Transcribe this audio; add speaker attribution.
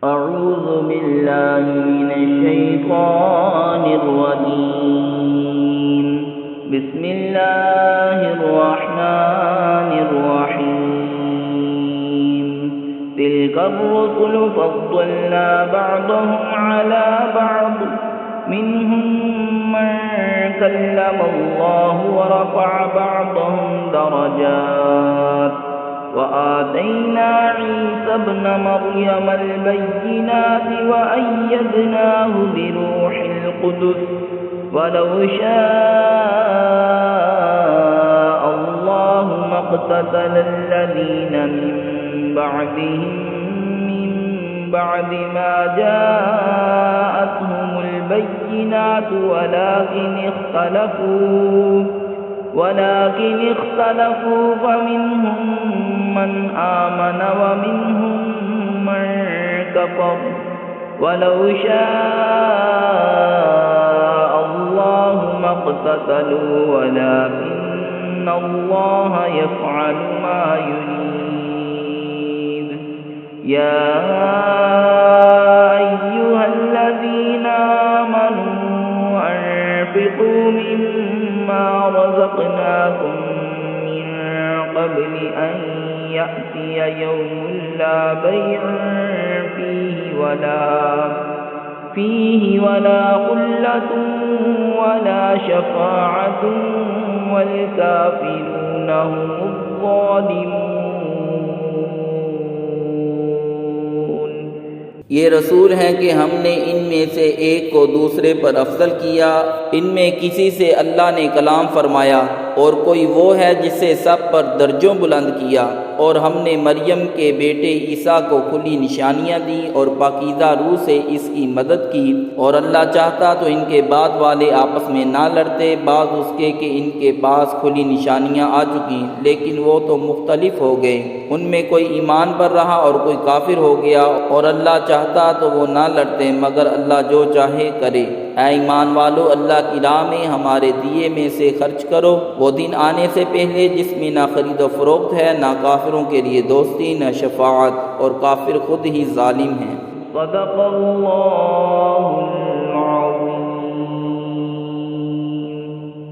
Speaker 1: أعوذ بالله من الشيطان الرجيم. بسم الله الرحمن الرحيم. تلك الرسل فضلنا بعضهم على بعض، منهم من كلم الله ورفع بعضهم درجات، وآتينا عيسى ابن مريم البينات وأيدناه بروح القدس، ولو شاء الله ما اقتتل الذين من بعدهم من بعد ما جاءتهم البينات ولكن اختلفوا فمنهم من آمن ومنهم من كفر، ولو شاء الله ما اقتتلوا ولكن الله يفعل ما يريد. يا أيها الذين آمنوا أنفقوا مما رزقناكم من قبل أن يأتي يوم لا بيع فيه ولا خلة ولا شفاعة والكافرون هم الظالمون.
Speaker 2: ये रसूल हैं कि हमने इनमें से एक को दूसरे पर अफजल किया। इनमें किसी से अल्लाह ने कलाम फरमाया और कोई वो है जिसे सब पर दर्जों बुलंद किया। और हमने मरियम के बेटे ईसा को खुली निशानियां दी और पाकीज़ा रूह से इसकी मदद की। और अल्लाह चाहता तो इनके बाद वाले आपस में ना लड़ते, बाद उसके कि इनके पास खुली निशानियां आ चुकी, लेकिन वो तो मुख्तलिफ हो गए। उनमें कोई ईमान पर रहा और कोई काफिर हो गया। और अल्लाह चाहता तो वो ना लड़ते, मगर अल्लाह जो चाहे करे। ऐ ईमान वालो, अल्लाह की राह में हमारे दिए में से खर्च करो, वो दिन आने से पहले जिसमें ना खरीद व फरोख्त है, ना काफिरों के लिए दोस्ती, न शफाअत, और काफिर खुद ही जालिम हैं।
Speaker 1: सदक़ल्लाहुल